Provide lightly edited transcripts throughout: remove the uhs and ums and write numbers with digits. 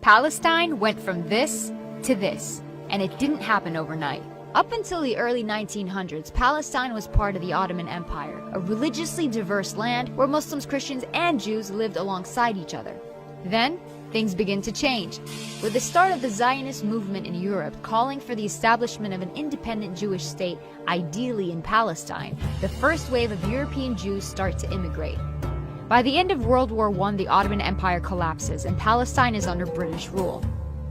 Palestine went from this to this, and it didn't happen overnight. Up until the early 1900s, Palestine was part of the Ottoman Empire, a religiously diverse land where Muslims, Christians, and Jews lived alongside each other. Then, things begin to change, with the start of the Zionist movement in Europe calling for the establishment of an independent Jewish state, ideally in Palestine. The first wave of European Jews start to immigrate. By the end of World War I, the Ottoman Empire collapses and Palestine is under British rule.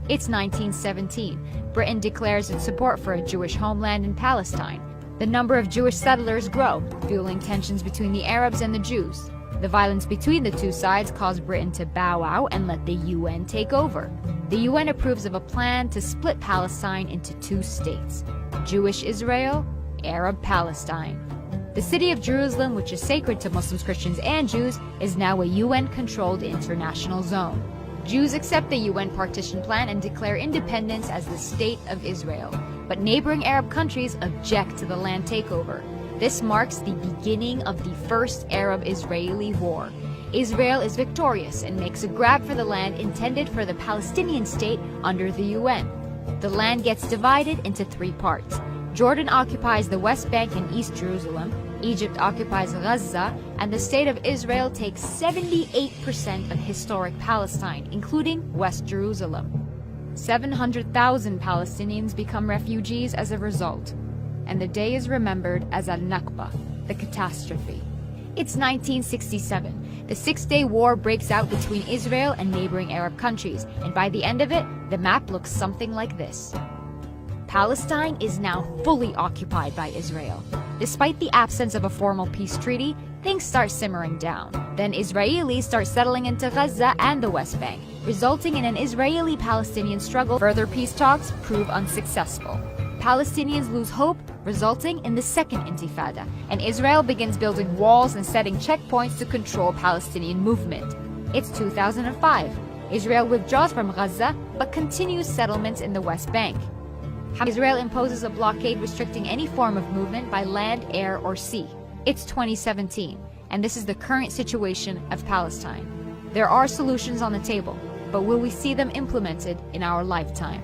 It's 1917. Britain declares its support for a Jewish homeland in Palestine. The number of Jewish settlers grow, fueling tensions between the Arabs and the Jews. The violence between the two sides caused Britain to bow out and let the UN take over. The UN approves of a plan to split Palestine into two states: Jewish Israel, Arab Palestine. The city of Jerusalem, which is sacred to Muslims, Christians, and Jews, is now a UN-controlled international zone. Jews accept the UN partition plan and declare independence as the State of Israel, but neighboring Arab countries object to the land takeover. This marks the beginning of the First Arab-Israeli War. Israel is victorious and makes a grab for the land intended for the Palestinian state under the UN. The land gets divided into three parts. Jordan occupies the West Bank and East Jerusalem, Egypt occupies Gaza, and the State of Israel takes 78% of historic Palestine, including West Jerusalem. 700,000 Palestinians become refugees as a result, and the day is remembered as al-Nakba, the catastrophe. It's 1967. The Six-Day War breaks out between Israel and neighboring Arab countries, and by the end of it, the map looks something like this. Palestine is now fully occupied by Israel. Despite the absence of a formal peace treaty, things start simmering down. Then Israelis start settling into Gaza and the West Bank, resulting in an Israeli-Palestinian struggle. Further peace talks prove unsuccessful. Palestinians lose hope, resulting in the Second Intifada, and Israel begins building walls and setting checkpoints to control Palestinian movement. It's 2005. Israel withdraws from Gaza, but continues settlements in the West Bank. Israel imposes a blockade restricting any form of movement by land, air, or sea. It's 2017, and this is the current situation of Palestine. There are solutions on the table, but will we see them implemented in our lifetime?